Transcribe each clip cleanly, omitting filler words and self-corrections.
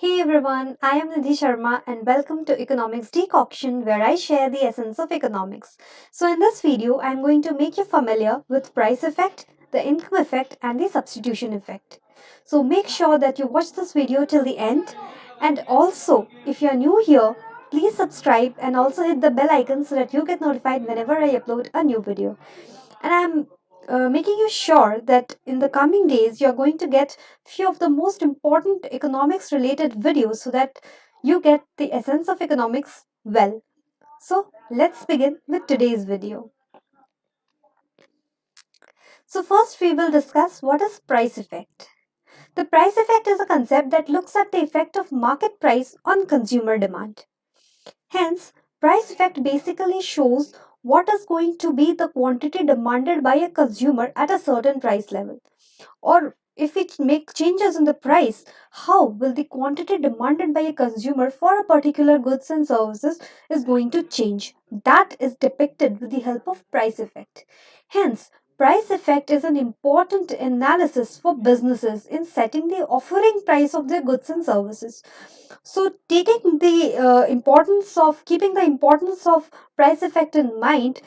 Hey everyone, I am Nidhi Sharma and welcome to Economics Decoction where I share the essence of economics. So in this video, I am going to make you familiar with price effect, the income effect and the substitution effect. So make sure that you watch this video till the end, and also if you are new here, please subscribe and also hit the bell icon so that you get notified whenever I upload a new video. And I'm making you sure that in the coming days you're going to get few of the most important economics related videos so that you get the essence of economics well. So let's begin with today's video. So first we will discuss what is price effect. The price effect is a concept that looks at the effect of market price on consumer demand. Hence, price effect basically shows what is going to be the quantity demanded by a consumer at a certain price level. Or if we make changes in the price, how will the quantity demanded by a consumer for a particular goods and services is going to change? That is depicted with the help of price effect. Hence, price effect is an important analysis for businesses in setting the offering price of their goods and services. So, taking the importance of keeping the importance of price effect in mind,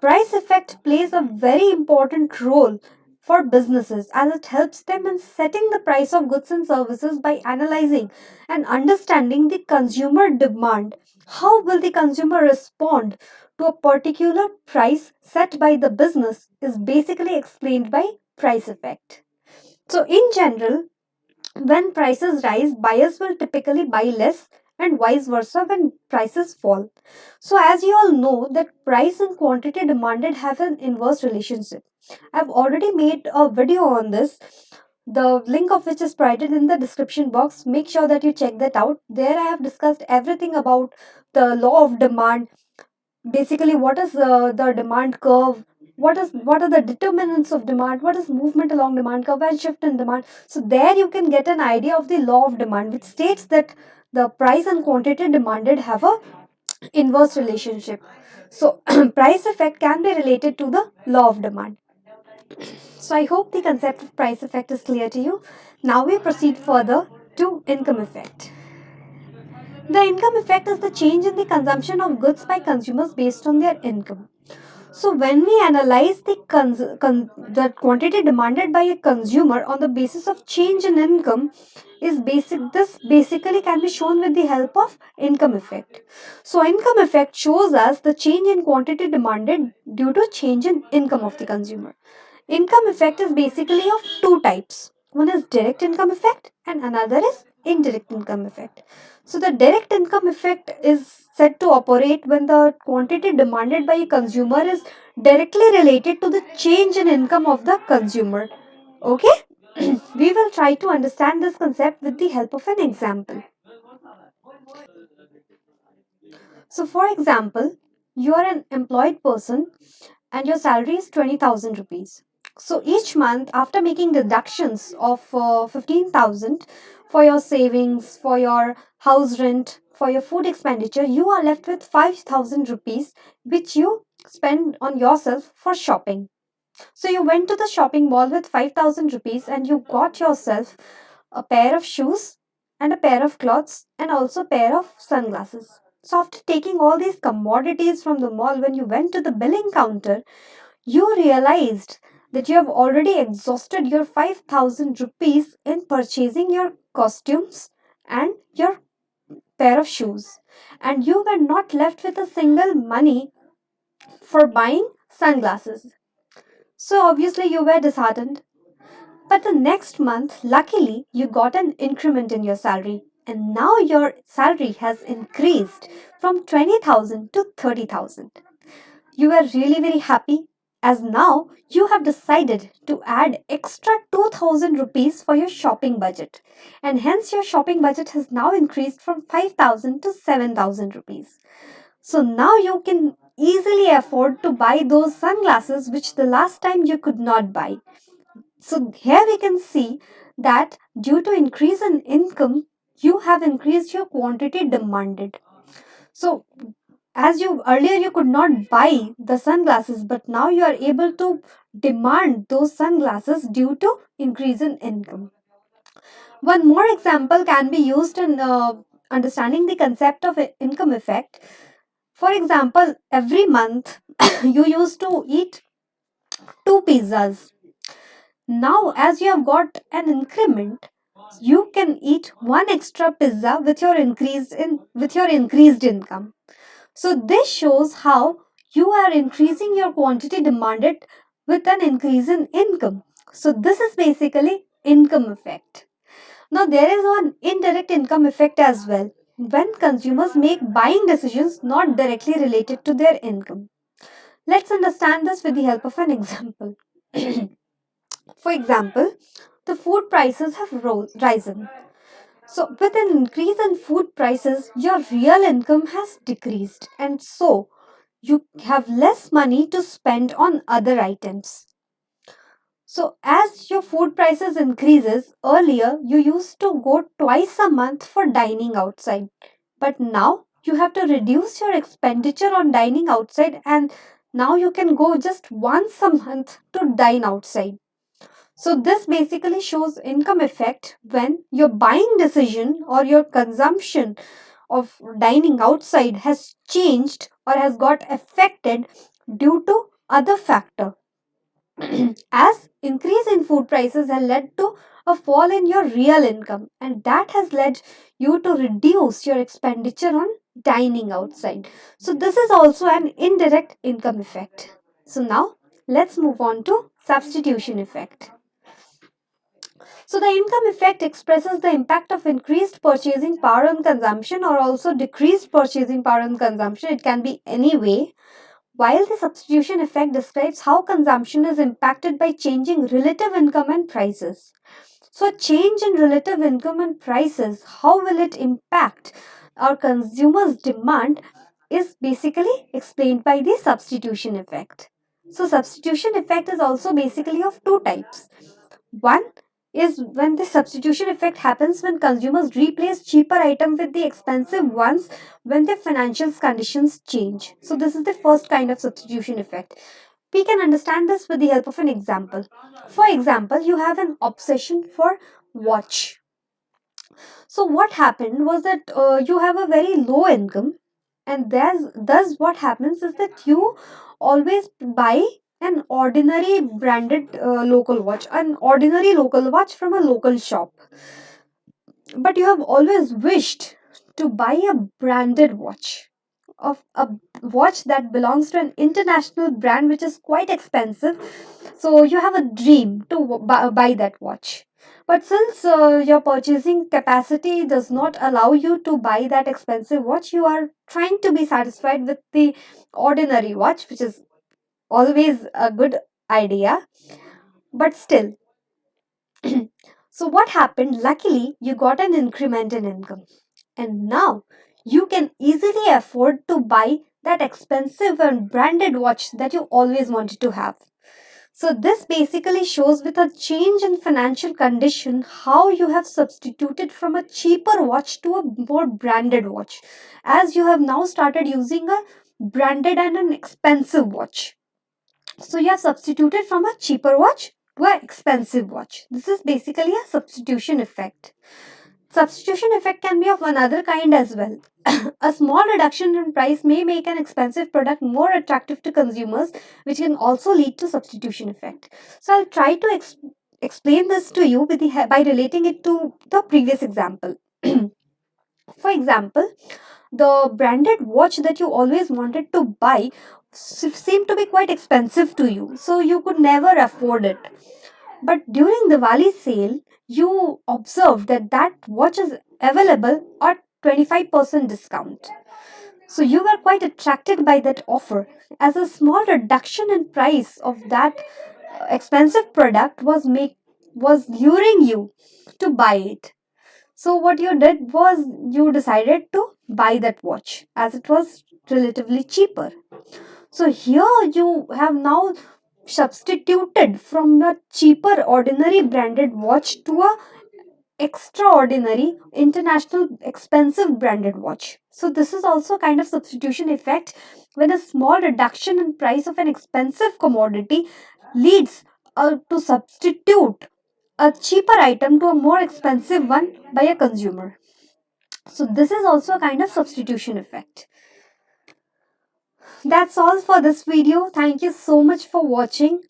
price effect plays a very important role for businesses as it helps them in setting the price of goods and services by analyzing and understanding the consumer demand. How will the consumer respond to a particular price set by the business is basically explained by price effect. So, in general, when prices rise, buyers will typically buy less and vice versa when prices fall. So as you all know that price and quantity demanded have an inverse relationship. I've already made a video on this, the link of which is provided in the description box. Make sure that you check that out. There I have discussed everything about the law of demand, basically what is the demand curve, what are the determinants of demand, what is movement along demand curve and shift in demand. So there you can get an idea of the law of demand, which states that the price and quantity demanded have a inverse relationship. So price effect can be related to the law of demand. So I hope the concept of price effect is clear to you. Now we proceed further to income effect. The income effect is the change in the consumption of goods by consumers based on their income. So when we analyze the quantity demanded by a consumer on the basis of change in income, this basically can be shown with the help of income effect. So income effect shows us the change in quantity demanded due to change in income of the consumer. Income effect is basically of two types. One is direct income effect and another is indirect income effect. So the direct income effect is said to operate when the quantity demanded by a consumer is directly related to the change in income of the consumer. Okay? We will try to understand this concept with the help of an example. So for example, you are an employed person and your salary is 20,000 rupees. So each month, after making deductions of 15,000 for your savings, for your house rent, for your food expenditure, you are left with 5,000 rupees which you spend on yourself for shopping. So you went to the shopping mall with 5,000 rupees and you got yourself a pair of shoes and a pair of clothes and also a pair of sunglasses. So after taking all these commodities from the mall, when you went to the billing counter, you realized that you have already exhausted your 5,000 rupees in purchasing your costumes and your pair of shoes, and you were not left with a single money for buying sunglasses. So obviously you were disheartened. But the next month, luckily, you got an increment in your salary, and now your salary has increased from 20,000 to 30,000. You are really very happy as now you have decided to add extra 2,000 rupees for your shopping budget, and hence your shopping budget has now increased from 5,000 to 7,000 rupees. So now you can easily afford to buy those sunglasses which the last time you could not buy. So here we can see that due to increase in income, you have increased your quantity demanded. So as you earlier you could not buy the sunglasses, but now you are able to demand those sunglasses due to increase in income. One more example can be used in understanding the concept of income effect. For example, every month you used to eat two pizzas. Now, as you have got an increment, you can eat one extra pizza with your increased income. So this shows how you are increasing your quantity demanded with an increase in income. So this is basically income effect. Now there is one indirect income effect as well when consumers make buying decisions not directly related to their income. Let's understand this with the help of an example. For example, the food prices have risen. So, with an increase in food prices, your real income has decreased, and so you have less money to spend on other items. So, as your food prices increases, earlier you used to go twice a month for dining outside, but now you have to reduce your expenditure on dining outside, and now you can go just once a month to dine outside. So this basically shows income effect when your buying decision or your consumption of dining outside has changed or has got affected due to other factor. As increase in food prices has led to a fall in your real income, and that has led you to reduce your expenditure on dining outside. So this is also an indirect income effect. So now let's move on to substitution effect. So the income effect expresses the impact of increased purchasing power on consumption or also decreased purchasing power on consumption. It can be any way. While the substitution effect describes how consumption is impacted by changing relative income and prices. So change in relative income and prices, how will it impact our consumers' demand is basically explained by the substitution effect. So substitution effect is also basically of two types. One is when the substitution effect happens when consumers replace cheaper items with the expensive ones when their financial conditions change. So this is the first kind of substitution effect. We can understand this with the help of an example. For example, you have an obsession for watch. So what happened was that you have a very low income, and thus what happens is that you always buy an ordinary branded local watch from a local shop. But you have always wished to buy a branded watch, of a watch that belongs to an international brand which is quite expensive. So you have a dream to buy that watch. But since your purchasing capacity does not allow you to buy that expensive watch, you are trying to be satisfied with the ordinary watch, which is always a good idea. But still, so what happened? Luckily, you got an increment in income. And now you can easily afford to buy that expensive and branded watch that you always wanted to have. So this basically shows with a change in financial condition how you have substituted from a cheaper watch to a more branded watch, as you have now started using a branded and an expensive watch. So you have substituted from a cheaper watch to an expensive watch. This is basically a substitution effect. Substitution effect can be of another kind as well. A small reduction in price may make an expensive product more attractive to consumers, which can also lead to substitution effect. So I'll try to explain this to you by relating it to the previous example. For example, the branded watch that you always wanted to buy seemed to be quite expensive to you, so you could never afford it. But during the Diwali sale, you observed that that watch is available at 25% discount. So you were quite attracted by that offer, as a small reduction in price of that expensive product was luring you to buy it. So what you did was you decided to buy that watch as it was relatively cheaper. So here you have now substituted from a cheaper ordinary branded watch to a extraordinary international expensive branded watch. So this is also kind of substitution effect when a small reduction in price of an expensive commodity leads to substitute a cheaper item to a more expensive one by a consumer. So this is also a kind of substitution effect. That's all for this video. Thank you so much for watching.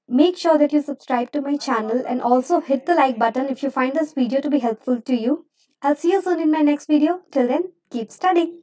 Make sure that you subscribe to my channel and also hit the like button if you find this video to be helpful to you. I'll see you soon in my next video. Till then, keep studying.